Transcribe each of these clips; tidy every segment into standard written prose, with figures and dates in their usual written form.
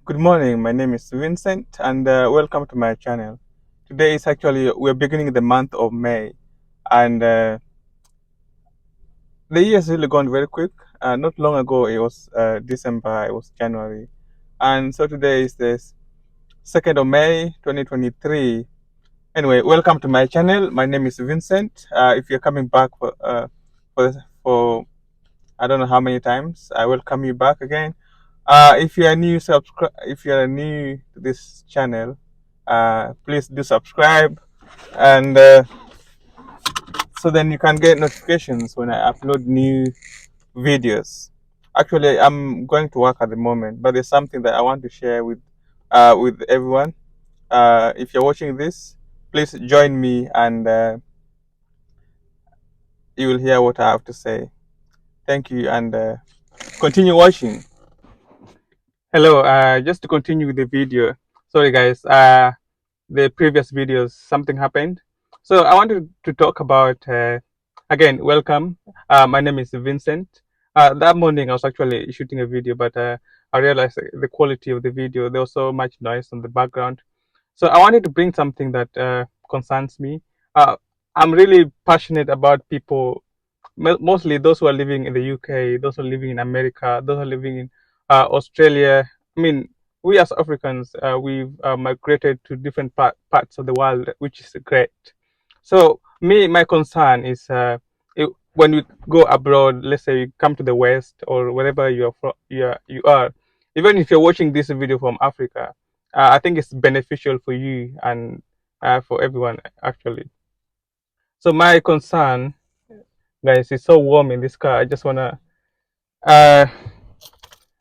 Good morning. My name is Vincent, and welcome to my channel. Today is actually we're beginning the month of May, and the year has really gone very quick. Not long ago, it was December, it was January, and so today is the 2nd of May, 2023. Anyway, welcome to my channel. My name is Vincent. If you're coming back for I don't know how many times, I welcome you back again. If you are new, subscribe. If you are new to this channel, please do subscribe, and so then you can get notifications when I upload new videos. Actually, I'm going to work at the moment, but there's something that I want to share with everyone. If you're watching this, please join me, and you will hear what I have to say. Thank you, and continue watching. Hello. Just to continue with the video. Sorry, guys. The previous videos, something happened. So I wanted to talk about, again, welcome. My name is Vincent. That morning I was actually shooting a video, but I realized the quality of the video, there was so much noise on the background. So I wanted to bring something that concerns me. I'm really passionate about people, mostly those who are living in the UK, those who are living in America, those who are living in Australia. I mean, we as Africans, we've migrated to different parts of the world, which is great. So my concern is when you go abroad, let's say you come to the West or wherever you are, even if you're watching this video from Africa, I think it's beneficial for you and for everyone actually. So my concern, guys, it's so warm in this car. I just wanna.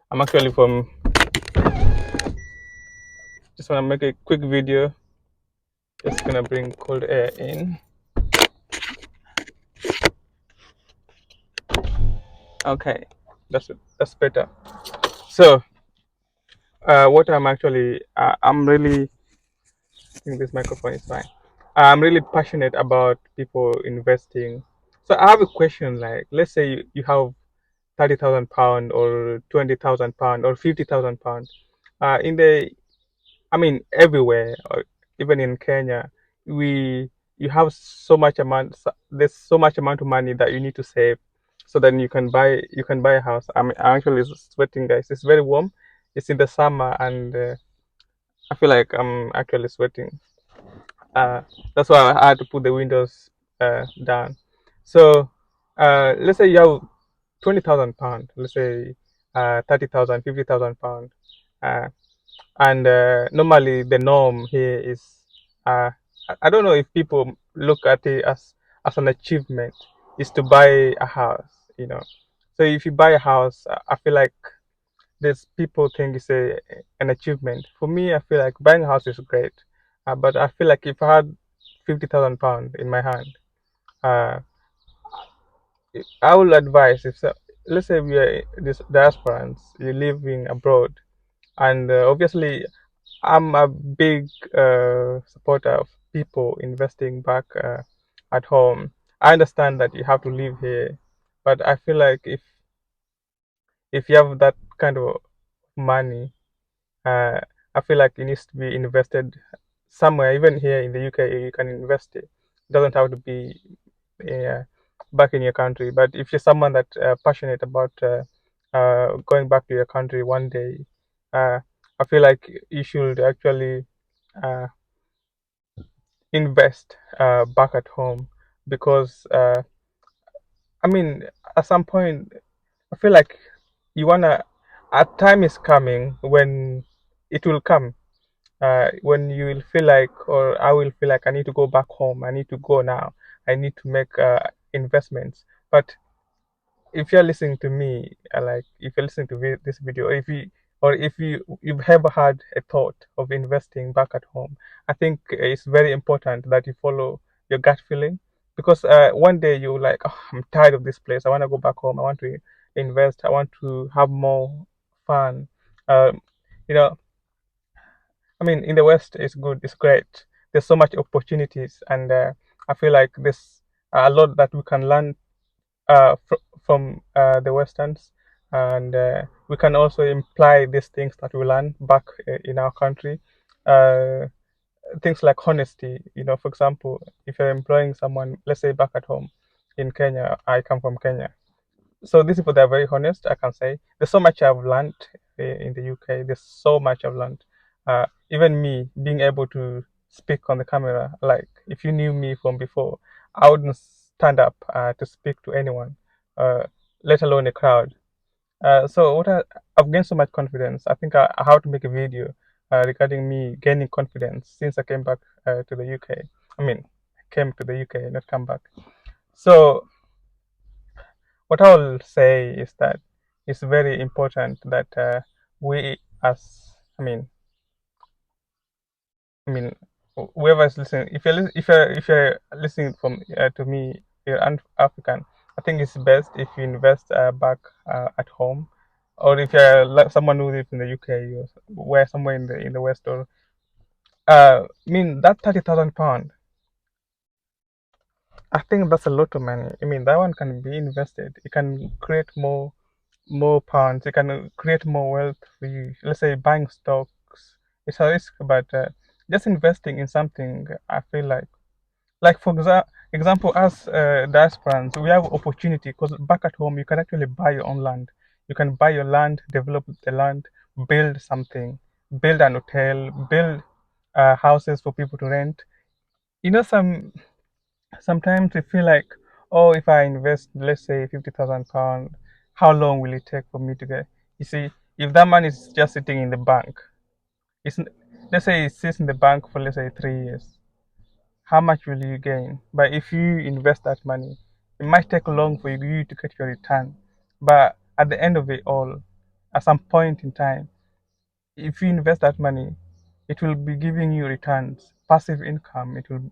I'm actually from. Just wanna make a quick video. Just gonna bring cold air in. Okay, that's better. So, what I'm actually, I'm really. I think this microphone is fine. I'm really passionate about people investing. So I have a question. Like, let's say you have £30,000 or £20,000 or £50,000. In the I mean, everywhere, or even in Kenya, we you have so much amount. There's so much amount of money that you need to save, so then you can buy a house. I'm actually sweating, guys. It's very warm. It's in the summer, and I feel like I'm actually sweating. Uh, that's why I had to put the windows down. So, let's say you have £20,000. Let's say 30,000, £50,000. Uh, and normally the norm here is uh, I don't know if people look at it as an achievement is to buy a house. So if you buy a house, I feel like there's people think it's an achievement. For me, I feel like buying a house is great, but I feel like if I had £50,000 in my hand, uh, I would advise if so, let's say we are this diasporans, you're living abroad, and obviously I'm a big supporter of people investing back at home. I understand that you have to live here, but I feel like if you have that kind of money, uh, I feel like it needs to be invested somewhere. Even here in the UK, you can invest it. It doesn't have to be uh, back in your country. But if you're someone that passionate about going back to your country one day, uh, I feel like you should actually uh, invest back at home because I mean, at some point, I feel like you wanna. A time is coming when it will come. When you will feel like, or I will feel like I need to go back home. I need to go now. I need to make investments. But if you're listening to me, like if you're listening to this video, if you've ever had a thought of investing back at home, I think it's very important that you follow your gut feeling because one day you're like, oh, I'm tired of this place. I want to go back home. I want to invest. I want to have more fun. Um, you know, I mean, in the West, it's good. It's great. There's so much opportunities, and I feel like there's a lot that we can learn from the Westerns. and we can also imply these things that we learn back in our country. Uh, Things like honesty. For example, if you're employing someone, let's say back at home in Kenya, I come from Kenya. So these people, they're very honest, I can say. There's so much I've learned in the UK. There's so much I've learned. Even me being able to speak on the camera, like if you knew me from before, I wouldn't stand up to speak to anyone, uh, let alone a crowd. So I've gained so much confidence. I think I have to make a video regarding me gaining confidence since I came back to the UK. I mean, came to the UK, not come back. So what I will say is that it's very important that we, as I mean, whoever is listening, if you're listening from to me, you're African. I think it's best if you invest back at home, or if you're someone who lives in the UK, or where somewhere in the West, or that £30,000. I think that's a lot of money. That one can be invested. It can create more pounds. It can create more wealth for you. Let's say buying stocks. It's a risk, but just investing in something, I feel like for example, as diasporans, we have opportunity because back at home you can actually buy your own land. You can buy your land, develop the land, build something, build an hotel, build houses for people to rent. Sometimes we feel like, oh, if I invest, let's say £50,000, how long will it take for me to get? You see, if that money is just sitting in the bank, it's let's say it sits in the bank for, let's say, 3 years, how much will you gain? But if you invest that money, it might take long for you to get your return. But at the end of it all, at some point in time, if you invest that money, it will be giving you returns, passive income. It will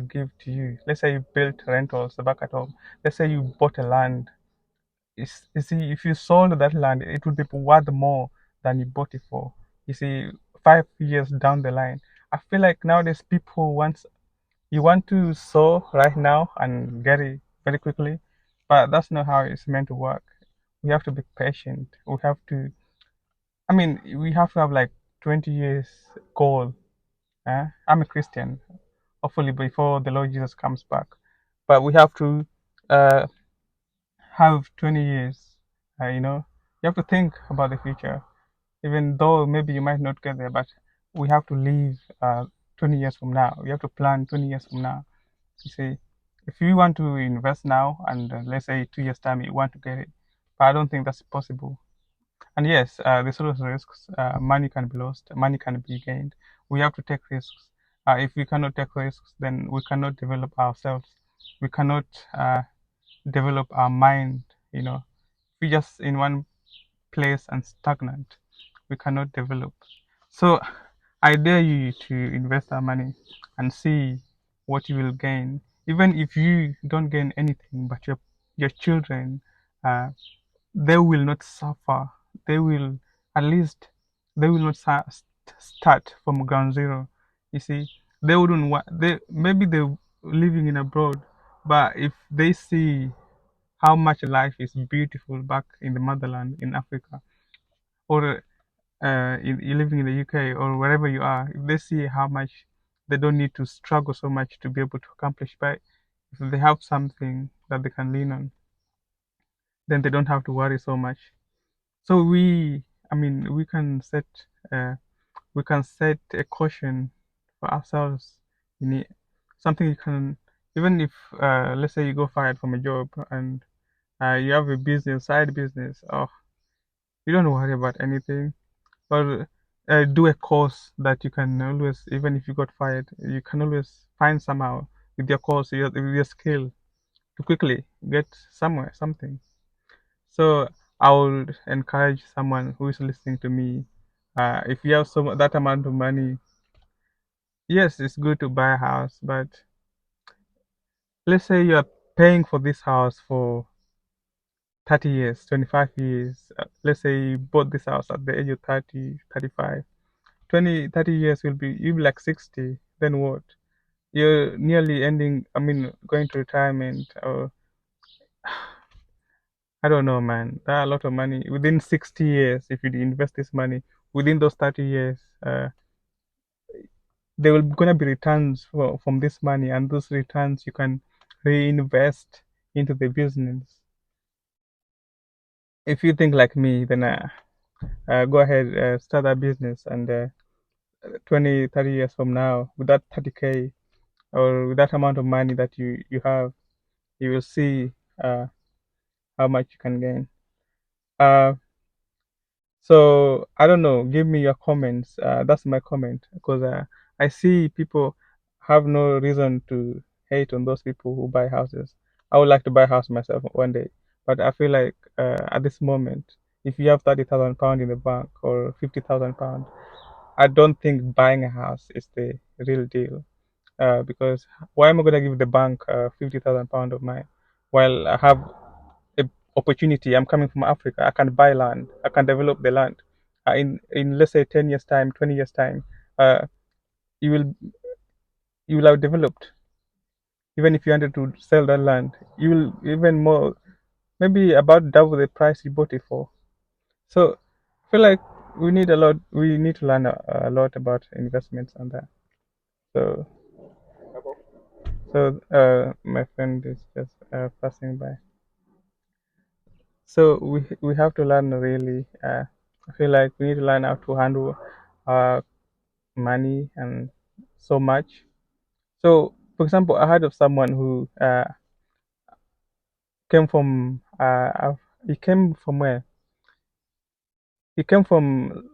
give to you. Let's say you built rentals back at home. Let's say you bought a land. You see, if you sold that land, it would be worth more than you bought it for. You see, 5 years down the line, I feel like nowadays people want to sow right now and get it very quickly, but that's not how it's meant to work. We have to be patient. We have to have like 20 years goal. I'm a Christian, hopefully before the Lord Jesus comes back. But we have to uh, have 20 years. You have to think about the future, even though maybe you might not get there, but we have to live 20 years from now. We have to plan 20 years from now. You see, if you want to invest now and let's say 2 years time you want to get it, but I don't think that's possible. And yes, there's always risks. Money can be lost, money can be gained. We have to take risks. If we cannot take risks, then we cannot develop ourselves. We cannot develop our mind. If we just in one place and stagnant, we cannot develop. So I dare you to invest our money and see what you will gain. Even if you don't gain anything, but your children, uh, they will not suffer. They will at least they will not start from ground zero. You see, they wouldn't want. They're living in abroad, but if they see how much life is beautiful back in the motherland in Africa, or you living in the UK or wherever you are, if they see how much they don't need to struggle so much to be able to accomplish, but if they have something that they can lean on, then they don't have to worry so much. So we can set uh, a caution for ourselves. You need something you can, even if let's say you go fired from a job and you have a side business, oh, you don't worry about anything. Or do a course that you can always, even if you got fired, you can always find somehow with your course, with your skill, to quickly get somewhere, something. So I would encourage someone who is listening to me, if you have that amount of money, yes, it's good to buy a house, but let's say you are paying for this house for 30 years, 25 years. Let's say you bought this house at the age of 30, 35. 20, 30 years you'll be like 60. Then what? You're nearly ending, going to retirement. Or I don't know, man. There are a lot of money within 60 years. If you invest this money within those 30 years, there will gonna be returns from this money, and those returns you can reinvest into the business. If you think like me, then go ahead, start that business, and 20, 30 years from now, with that 30K or with that amount of money that you have, you will see how much you can gain. Uh, so I don't know. Give me your comments. That's my comment because I see people have no reason to hate on those people who buy houses. I would like to buy a house myself one day, but I feel like at this moment, if you have £30,000 in the bank or £50,000, I don't think buying a house is the real deal. Because why am I gonna give the bank £50,000 of mine while I have a opportunity? I'm coming from Africa. I can buy land. I can develop the land. In let's say 10 years time, 20 years time, uh, you will you will have developed. Even if you wanted to sell that land, you will even more, maybe about double the price you bought it for. So I feel like we need a lot. We need to learn a lot about investments and that. So my friend is just passing by. So we have to learn really. I feel like we need to learn how to handle our money and so much. So, for example, I heard of someone who came from he came from where? He came from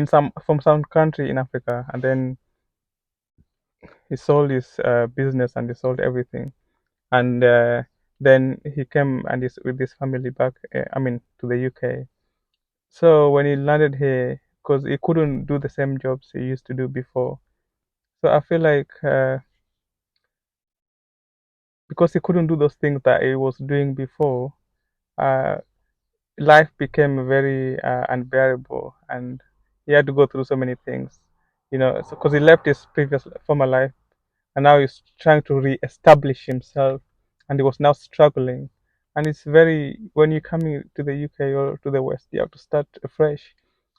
some country in Africa, and then he sold his business and he sold everything, and then he came and he's with his family back. I mean, to the UK. So when he landed here, because he couldn't do the same jobs he used to do before, so I feel like because he couldn't do those things that he was doing before, uh, life became very unbearable, and he had to go through so many things, because he left his previous former life, and now he's trying to re-establish himself, and he was now struggling. And it's very when you're coming to the UK or to the West, you have to start afresh.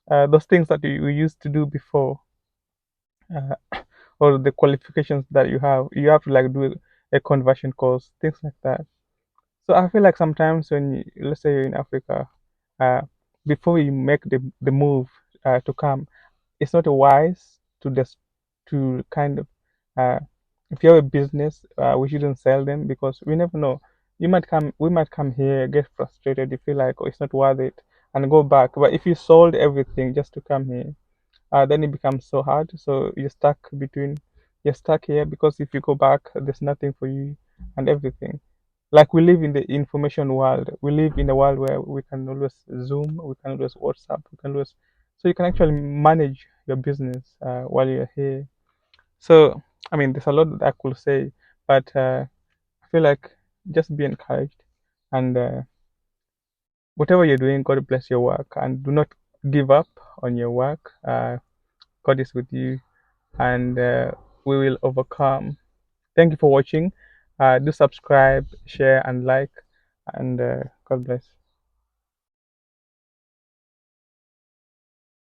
Those things that you used to do before, uh, or the qualifications that you have to like do a conversion course, things like that. So I feel like sometimes when let's say you're in Africa, uh, before you make the move to come, it's not wise to just to kind of uh, if you have a business, we shouldn't sell them because we never know. We might come here, get frustrated, you feel like, oh, it's not worth it, and go back. But if you sold everything just to come here, then it becomes so hard. So you're stuck here because if you go back, there's nothing for you and everything. Like we live in the information world. We live in a world where we can always Zoom, we can always WhatsApp, we can always, so you can actually manage your business while you're here. So, I mean, there's a lot that I could say, but I feel like just be encouraged and whatever you're doing, God bless your work and do not give up on your work. God is with you and we will overcome. Thank you for watching. Do subscribe, share, and like, and God bless.